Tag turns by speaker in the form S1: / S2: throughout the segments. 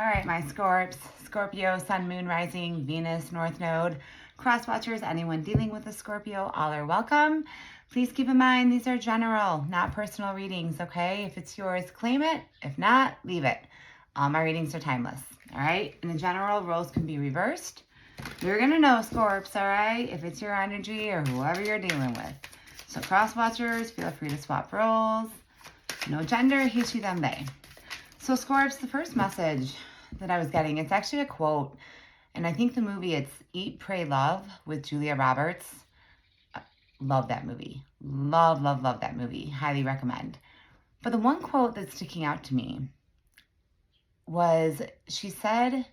S1: All right, my Scorps, Scorpio, Sun, Moon, Rising, Venus, North Node, Cross Watchers, anyone dealing with a Scorpio, all are welcome. Please keep in mind, these are general, not personal readings, okay? If it's yours, claim it. If not, leave it. All my readings are timeless, all right? In general, roles can be reversed. You're going to know, Scorps, all right? If it's your energy or whoever you're dealing with. So Cross Watchers, feel free to swap roles. No gender, he, she, them, they. So Scorps, the first message that I was getting, it's actually a quote, and I think the movie, it's Eat, Pray, Love with Julia Roberts. Love that movie. Love, love, love that movie. Highly recommend. But the one quote that's sticking out to me was, she said,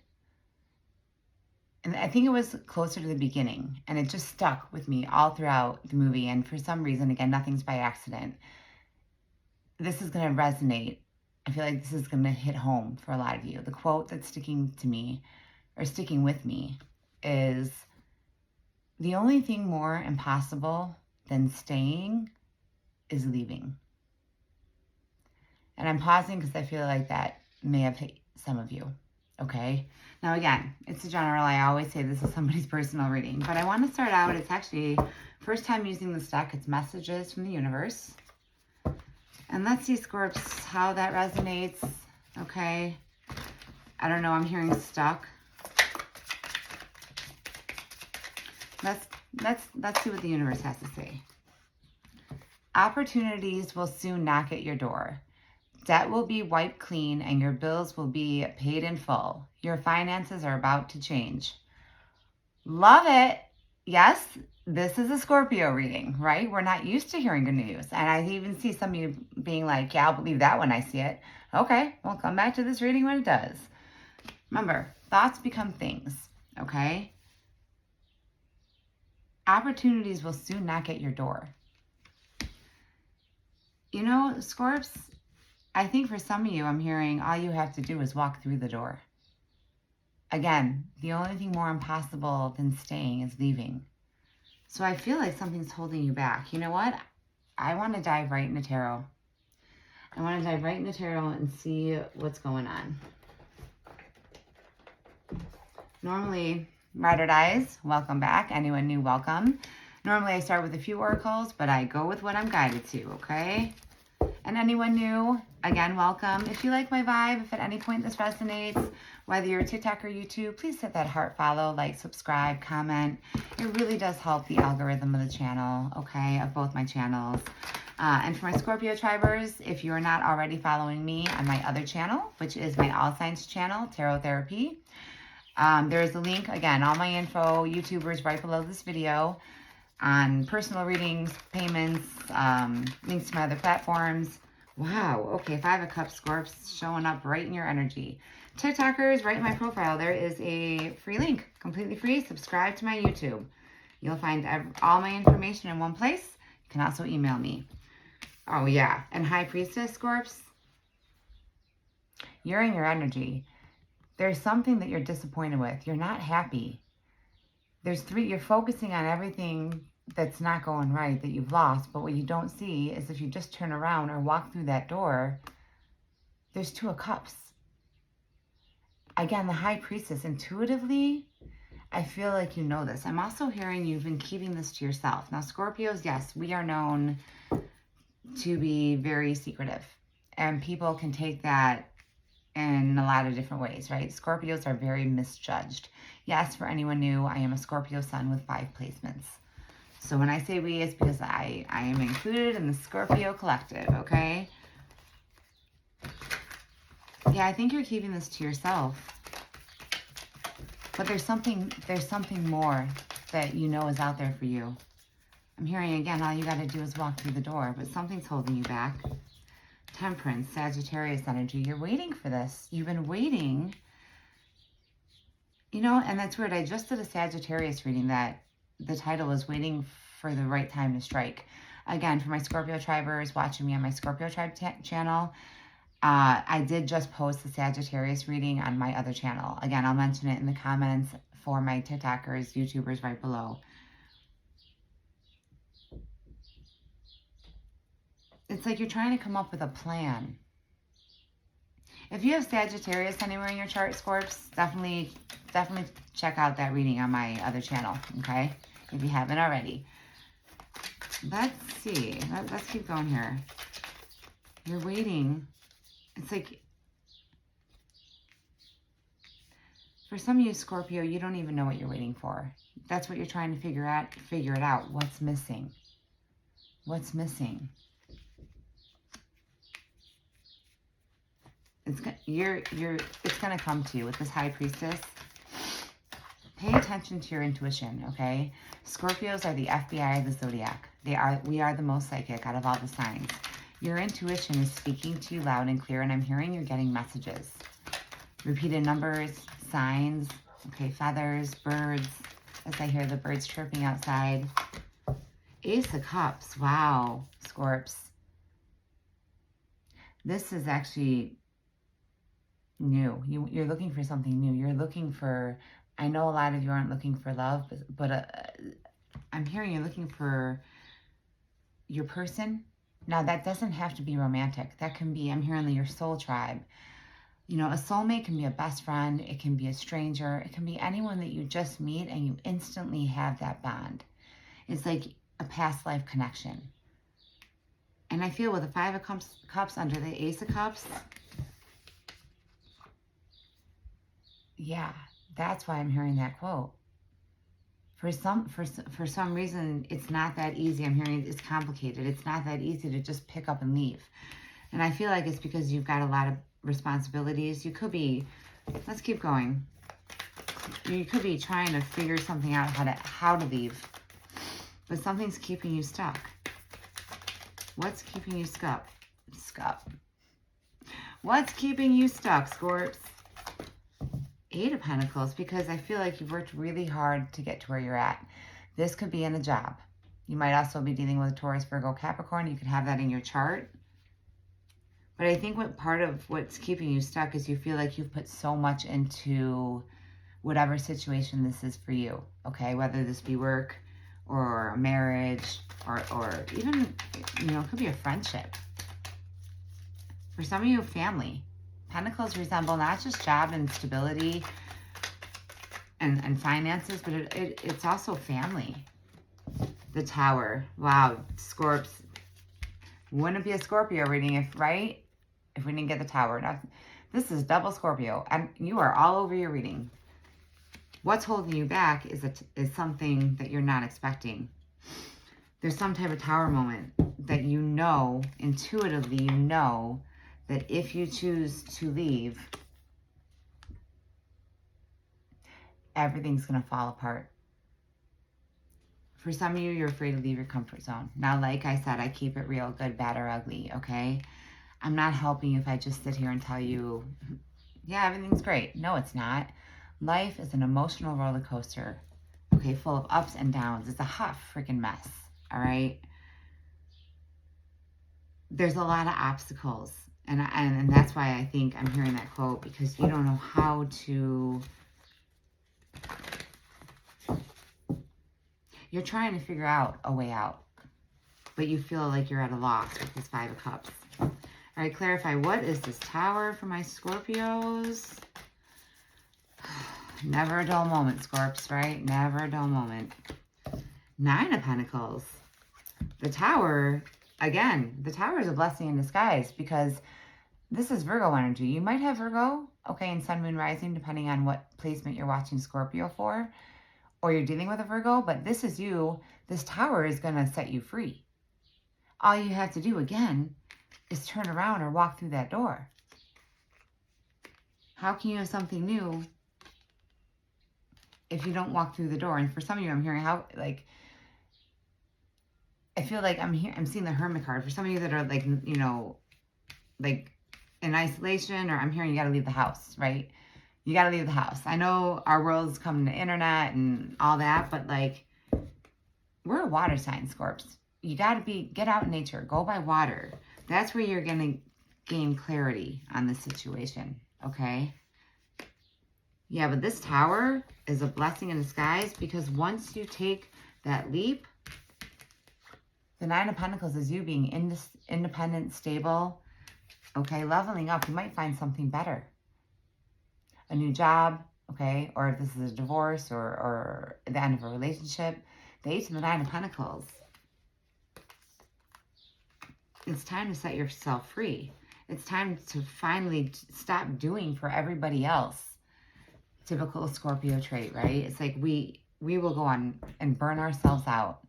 S1: and I think it was closer to the beginning, and it just stuck with me all throughout the movie, and for some reason, again, nothing's by accident. This is going to resonate. I feel like this is going to hit home for a lot of you. The quote that's sticking to me, or sticking with me, is, the only thing more impossible than staying is leaving. And I'm pausing because I feel like that may have hit some of you, okay? Now again, it's a general. I always say this is somebody's personal reading, but I want to start out, it's actually first time using this deck. It's messages from the universe. And let's see, Scorps, how that resonates, okay? I don't know, I'm hearing stuck. Let's see what the universe has to say. Opportunities will soon knock at your door. Debt will be wiped clean and your bills will be paid in full. Your finances are about to change. Love it. Yes, this is a Scorpio reading, right? We're not used to hearing good news. And I even see some of you being like, yeah, I'll believe that when I see it. Okay, we'll come back to this reading when it does. Remember, thoughts become things, okay? Opportunities will soon knock at your door. You know, Scorps, I think for some of you, I'm hearing all you have to do is walk through the door. Again, the only thing more impossible than staying is leaving. So I feel like something's holding you back. You know what? I want to dive right into tarot. I want to dive right into tarot and see what's going on. Normally, Ride or Dies, welcome back. Anyone new, welcome. Normally I start with a few oracles, but I go with what I'm guided to, okay? And anyone new, again, welcome. If you like my vibe, if at any point this resonates, whether you're TikTok or YouTube, please hit that heart, follow, like, subscribe, comment. It really does help the algorithm of the channel, okay, of both my channels. And for my Scorpio tribers, if you're not already following me on my other channel, which is my All Signs channel, Tarot Therapy, there is a link, again, all my info, YouTubers, right below this video, on personal readings, payments, links to my other platforms. Wow, okay, 5 of Cups, Scorps, showing up right in your energy. TikTokers, right in my profile, there is a free link, completely free. Subscribe to my YouTube. You'll find all my information in one place. You can also email me. Oh, yeah, and High Priestess, Scorps, you're in your energy. There's something that you're disappointed with. You're not happy. You're focusing on everything that's not going right, that you've lost, but what you don't see is if you just turn around or walk through that door, there's 2 of Cups. Again, the High Priestess, intuitively, I feel like you know this. I'm also hearing you've been keeping this to yourself. Now, Scorpios, yes, we are known to be very secretive, and people can take that in a lot of different ways, right? Scorpios are very misjudged. Yes, for anyone new, I am a Scorpio sun with 5 placements. So when I say we, it's because I am included in the Scorpio collective, okay? Yeah, I think you're keeping this to yourself. But there's something more that you know is out there for you. I'm hearing, again, all you got to do is walk through the door, but something's holding you back. Temperance, Sagittarius energy. You're waiting for this. You've been waiting. You know, and that's weird. I just did a Sagittarius reading that the title was Waiting for the Right Time to Strike. Again, for my Scorpio tribers watching me on my Scorpio tribe channel, I did just post the Sagittarius reading on my other channel. Again, I'll mention it in the comments for my TikTokers, YouTubers right below. It's like you're trying to come up with a plan. If you have Sagittarius anywhere in your chart, Scorps, definitely check out that reading on my other channel, okay? If you haven't already. Let's see. Let's keep going here. You're waiting. It's like, for some of you, Scorpio, you don't even know what you're waiting for. That's what you're trying to figure it out. What's missing? What's missing? It's gonna come to you with this High Priestess. Pay attention to your intuition, okay? Scorpios are the FBI of the Zodiac. We are the most psychic out of all the signs. Your intuition is speaking to you loud and clear, and I'm hearing you're getting messages. Repeated numbers, signs, okay, feathers, birds, as I hear the birds chirping outside. Ace of Cups, wow, Scorps. This is actually new. You're looking for something new. You're looking for, I know a lot of you aren't looking for love, but I'm hearing you're looking for your person. Now, that doesn't have to be romantic. That can be, I'm hearing your soul tribe. You know, a soulmate can be a best friend. It can be a stranger. It can be anyone that you just meet and you instantly have that bond. It's like a past life connection. And I feel with the Five of Cups under the Ace of Cups, yeah, that's why I'm hearing that quote. For some reason, it's not that easy. I'm hearing it's complicated. It's not that easy to just pick up and leave. And I feel like it's because you've got a lot of responsibilities. You could be, let's keep going. You could be trying to figure something out how to leave. But something's keeping you stuck. What's keeping you stuck? What's keeping you stuck, Scorps? Eight of Pentacles, because I feel like you've worked really hard to get to where you're at. This could be in a job. You might also be dealing with a Taurus, Virgo, Capricorn. You could have that in your chart. But I think part of what's keeping you stuck is you feel like you've put so much into whatever situation this is for you, okay? Whether this be work or a marriage or even, you know, it could be a friendship. For some of you, family. Pentacles resemble not just job and stability and finances, but it's also family. The Tower. Wow, Scorps. Wouldn't be a Scorpio reading if we didn't get the Tower. Now, this is double Scorpio, and you are all over your reading. What's holding you back is something that you're not expecting. There's some type of Tower moment that you know, intuitively you know, that if you choose to leave, everything's going to fall apart. For some of you, you're afraid to leave your comfort zone. Now, like I said, I keep it real, good, bad, or ugly, okay? I'm not helping you if I just sit here and tell you, yeah, everything's great. No, it's not. Life is an emotional roller coaster, okay, full of ups and downs. It's a hot freaking mess, all right? There's a lot of obstacles. And that's why I think I'm hearing that quote, because you don't know how to... You're trying to figure out a way out, but you feel like you're at a loss with this Five of Cups. All right, clarify. What is this Tower for my Scorpios? Never a dull moment, Scorps, right? Never a dull moment. Nine of Pentacles. The Tower, again, the Tower is a blessing in disguise because this is Virgo energy. You might have Virgo, okay, in Sun, Moon, Rising, depending on what placement you're watching Scorpio for, or you're dealing with a Virgo, but this is you. This Tower is going to set you free. All you have to do, again, is turn around or walk through that door. How can you have something new if you don't walk through the door? And for some of you, I'm hearing how, like, I feel like I'm seeing the Hermit card. For some of you that are, like, you know, like in isolation, or I'm hearing you got to leave the house, right? You got to leave the house. I know our world's coming to internet and all that, but, like, we're a water sign, Scorps. You got to get out in nature. Go by water. That's where you're going to gain clarity on the situation, okay? Yeah, but this Tower is a blessing in disguise, because once you take that leap, the Nine of Pentacles is you being independent, stable, Okay, leveling up. You might find something better. A new job, okay? Or if this is a divorce or the end of a relationship. The 8 and the 9 of Pentacles. It's time to set yourself free. It's time to finally stop doing for everybody else. Typical Scorpio trait, right? It's like we will go on and burn ourselves out.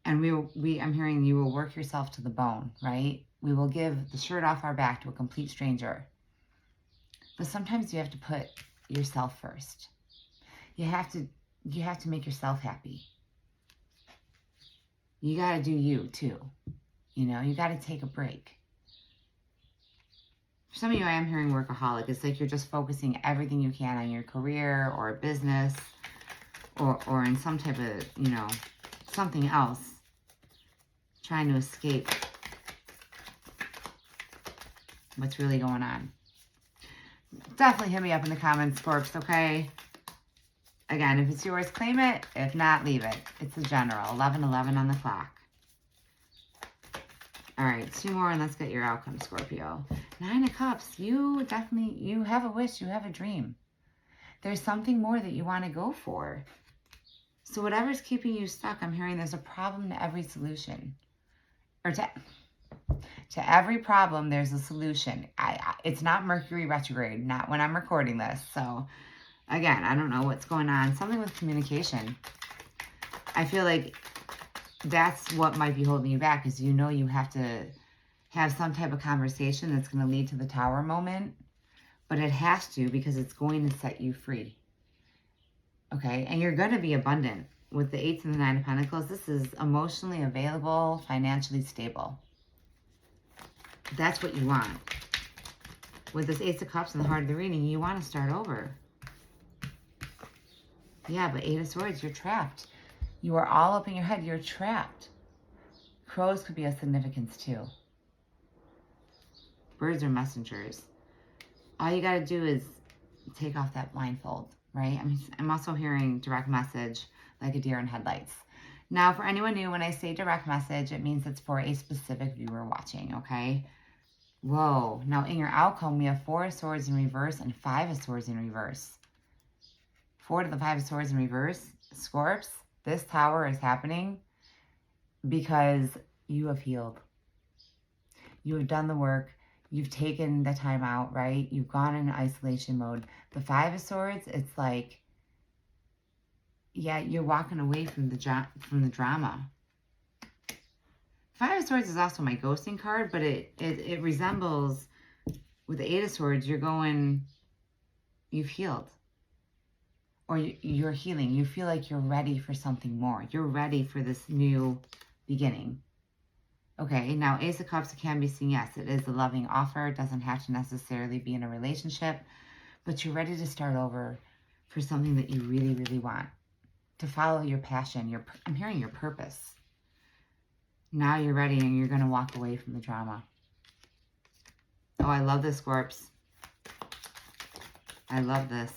S1: And I'm hearing you will work yourself to the bone, right? We will give the shirt off our back to a complete stranger. But sometimes you have to put yourself first. You have to make yourself happy. You got to do you too. You know, you got to take a break. For some of you, I am hearing workaholic. It's like you're just focusing everything you can on your career or a business or in some type of, you know, something else. Trying to escape what's really going on. Definitely hit me up in the comments, Scorps, okay? Again, if it's yours, claim it. If not, leave it. It's a general. 11:11 on the clock. All right, 2 more and let's get your outcome, Scorpio. 9 of Cups. You have a wish. You have a dream. There's something more that you want to go for. So whatever's keeping you stuck, I'm hearing there's a problem to every solution. Or to every problem, there's a solution. It's not Mercury retrograde, not when I'm recording this. So, again, I don't know what's going on. Something with communication. I feel like that's what might be holding you back, is you know you have to have some type of conversation that's going to lead to the Tower moment. But it has to, because it's going to set you free. Okay? And you're going to be abundant. With the 8 and the 9 of Pentacles, this is emotionally available, financially stable. That's what you want. With this Ace of Cups and the heart of the reading, you want to start over. Yeah, but 8 of Swords, you're trapped. You are all up in your head. You're trapped. Crows could be of significance too. Birds are messengers. All you got to do is take off that blindfold, right? I'm also hearing direct message, like a deer in headlights. Now, for anyone new, when I say direct message, it means it's for a specific viewer watching, okay? Whoa. Now, in your outcome, we have 4 of Swords in reverse and 5 of Swords in reverse. 4 to the 5 of Swords in reverse. Scorps, this Tower is happening because you have healed. You have done the work. You've taken the time out, right? You've gone in isolation mode. The 5 of Swords, it's like, yeah, you're walking away from the drama. 5 of Swords is also my ghosting card, but it resembles, with the 8 of Swords, you're going, you've healed. Or you're healing. You feel like you're ready for something more. You're ready for this new beginning. Okay, now Ace of Cups, it can be seen, yes, it is a loving offer. It doesn't have to necessarily be in a relationship, but you're ready to start over for something that you really, really want. To follow your passion. I'm hearing your purpose. Now you're ready and you're going to walk away from the drama. Oh, I love this, Scorps. I love this.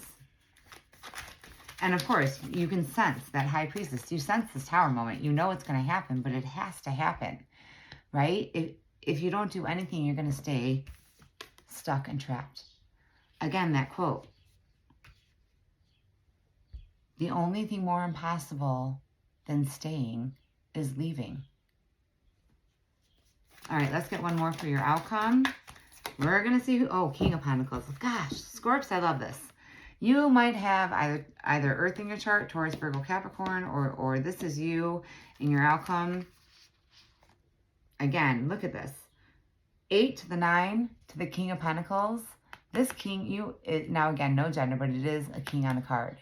S1: And of course, you can sense that High Priestess. You sense this Tower moment. You know it's going to happen, but it has to happen, right? If you don't do anything, you're going to stay stuck and trapped. Again, that quote. The only thing more impossible than staying is leaving. All right, let's get one more for your outcome. We're going to see who... Oh, King of Pentacles. Gosh, Scorps, I love this. You might have either Earth in your chart, Taurus, Virgo, Capricorn, or this is you in your outcome. Again, look at this. 8 to the 9 to the King of Pentacles. This king, now again, no gender, but it is a king on a card.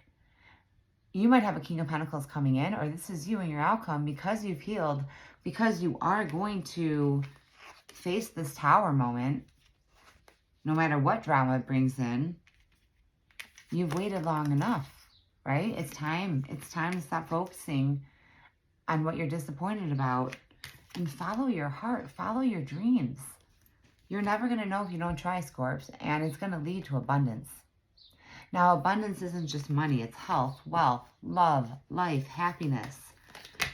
S1: You might have a King of Pentacles coming in, or this is you in your outcome because you've healed, because you are going to face this Tower moment, no matter what drama it brings in. You've waited long enough, right? It's time. It's time to stop focusing on what you're disappointed about and follow your heart. Follow your dreams. You're never going to know if you don't try, Scorps, and it's going to lead to abundance. Now, abundance isn't just money. It's health, wealth, love, life, happiness.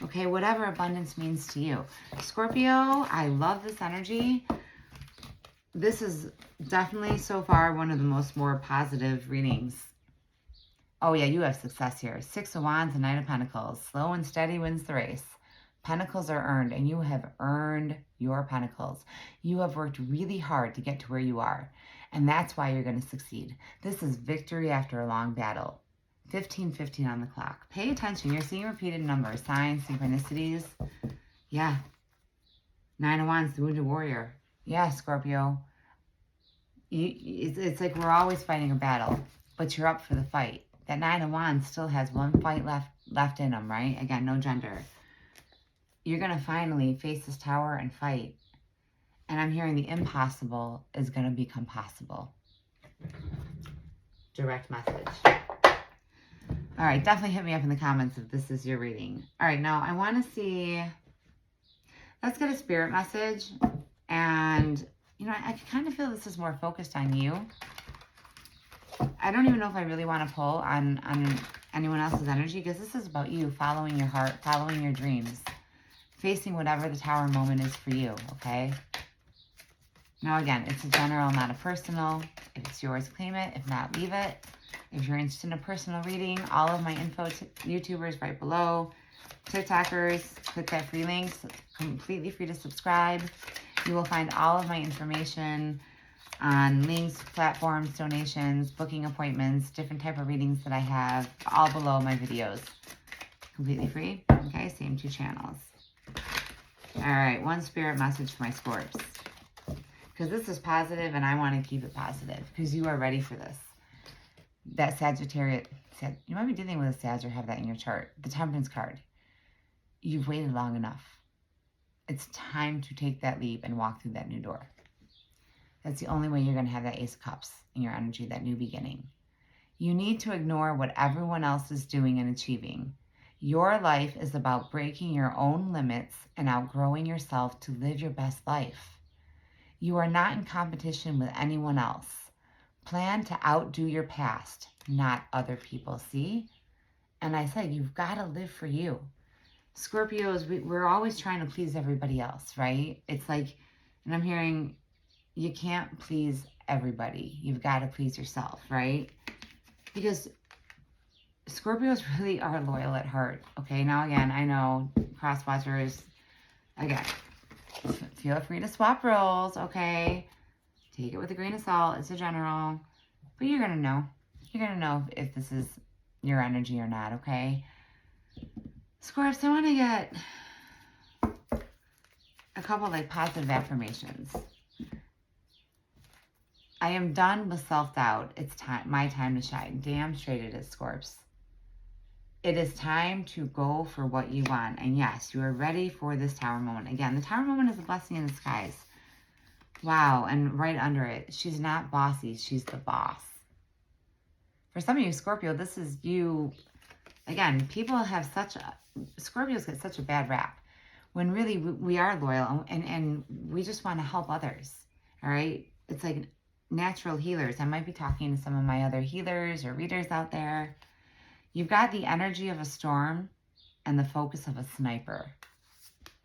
S1: Okay, whatever abundance means to you. Scorpio, I love this energy. This is definitely so far one of the more positive readings. Oh yeah, you have success here. 6 of Wands and 9 of Pentacles. Slow and steady wins the race. Pentacles are earned, and you have earned your pentacles. You have worked really hard to get to where you are, and that's why you're going to succeed. This is victory after a long battle. 15:15 on the clock. Pay attention. You're seeing repeated numbers, signs, synchronicities. Yeah. 9 of Wands, the Wounded Warrior. Yeah, Scorpio. It's like we're always fighting a battle, but you're up for the fight. That 9 of Wands still has one fight left in them, right? Again, no gender. You're going to finally face this tower and fight. And I'm hearing the impossible is going to become possible. Direct message. All right, definitely hit me up in the comments if this is your reading. All right, now I want to see, let's get a spirit message. And, you know, I kind of feel this is more focused on you. I don't even know if I really want to pull on anyone else's energy, because this is about you following your heart, following your dreams, facing whatever the tower moment is for you, okay? Now, again, it's a general, not a personal. If it's yours, claim it. If not, leave it. If you're interested in a personal reading, all of my info, YouTubers right below. TikTokers, click that free link. It's completely free to subscribe. You will find all of my information on links, platforms, donations, booking appointments, different type of readings that I have, all below my videos. Completely free. Okay, same 2 channels. All right, one spirit message for my Scorps. Because this is positive and I want to keep it positive because you are ready for this. That Sagittarius, you might be dealing with a Sag or have that in your chart. The Temperance card. You've waited long enough. It's time to take that leap and walk through that new door. That's the only way you're going to have that Ace of Cups in your energy, that new beginning. You need to ignore what everyone else is doing and achieving. Your life is about breaking your own limits and outgrowing yourself to live your best life. You are not in competition with anyone else. Plan to outdo your past, not other people, see? And I said, you've got to live for you. Scorpios, we're always trying to please everybody else, right? It's like, and I'm hearing, you can't please everybody. You've got to please yourself, right? Because Scorpios really are loyal at heart. Okay, now again, I know cross watchers, again, feel free to swap roles, okay? Take it with a grain of salt. It's a general. But you're going to know. You're going to know if this is your energy or not, okay? Scorps, I want to get a couple like positive affirmations. I am done with self-doubt. It's time, my time to shine. Damn straight it is, Scorps. It is time to go for what you want. And yes, you are ready for this tower moment. Again, the tower moment is a blessing in disguise. Wow, and right under it, she's not bossy, she's the boss. For some of you, Scorpio, this is you. Again, people have Scorpios get such a bad rap when really we are loyal and we just want to help others, all right? It's like natural healers. I might be talking to some of my other healers or readers out there. You've got the energy of a storm and the focus of a sniper.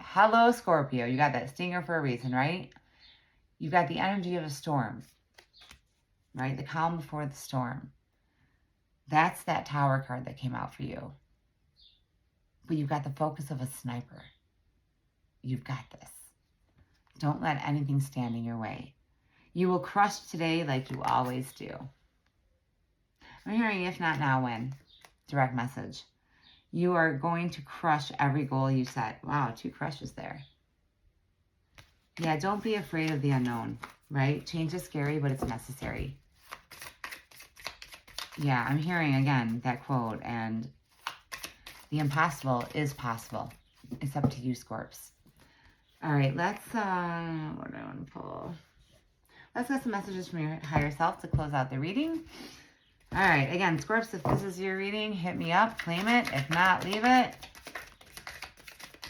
S1: Hello, Scorpio. You got that stinger for a reason, right? You've got the energy of a storm, right? The calm before the storm. That's that tower card that came out for you. But you've got the focus of a sniper. You've got this. Don't let anything stand in your way. You will crush today like you always do. I'm hearing if not now, when? Direct message. You are going to crush every goal you set. Wow, 2 crushes there. Yeah, don't be afraid of the unknown, right? Change is scary, but it's necessary. Yeah, I'm hearing, again, that quote, and the impossible is possible. It's up to you, Scorps. All right, let's, what do I want to pull? Let's get some messages from your higher self to close out the reading. All right, again, Scorps, if this is your reading, hit me up, claim it. If not, leave it.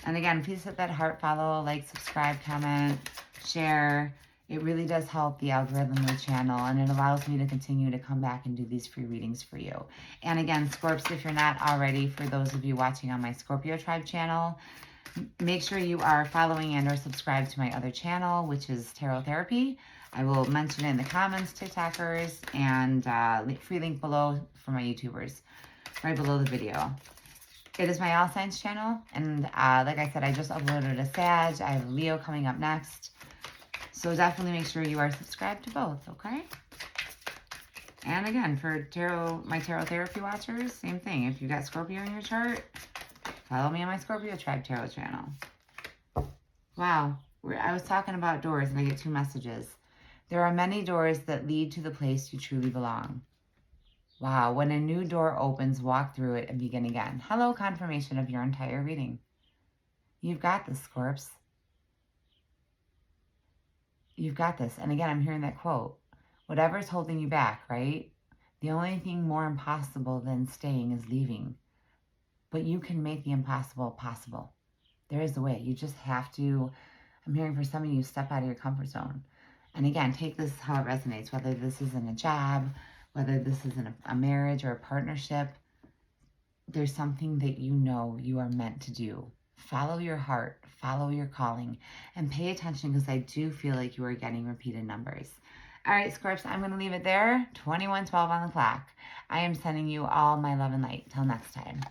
S1: And again, please hit that heart, follow, like, subscribe, comment, share. It really does help the algorithm of the channel, and it allows me to continue to come back and do these free readings for you. And again, Scorps, if you're not already, for those of you watching on my Scorpio Tribe channel, make sure you are following and or subscribed to my other channel, which is Tarot Therapy. I will mention it in the comments, TikTokers, and free link below for my YouTubers, right below the video. It is my All Signs channel, and like I said, I just uploaded a Sag. I have Leo coming up next. So definitely make sure you are subscribed to both, okay? And again, for tarot, my tarot therapy watchers, same thing. If you got Scorpio in your chart, follow me on my Scorpio Tribe Tarot channel. Wow, I was talking about doors and I get 2 messages. There are many doors that lead to the place you truly belong. Wow, when a new door opens, walk through it and begin again. Hello, confirmation of your entire reading. You've got this, Scorps. You've got this. And again, I'm hearing that quote. Whatever's holding you back, right? The only thing more impossible than staying is leaving. But you can make the impossible possible. There is a way. You just have to, I'm hearing for some of you, step out of your comfort zone. And again, take this how it resonates, whether this is in a job, whether this is in a marriage or a partnership. There's something that you know you are meant to do. Follow your heart, follow your calling, and pay attention, because I do feel like you are getting repeated numbers. All right, Scorps, I'm going to leave it there. 21:12 on the clock. I am sending you all my love and light. Till next time.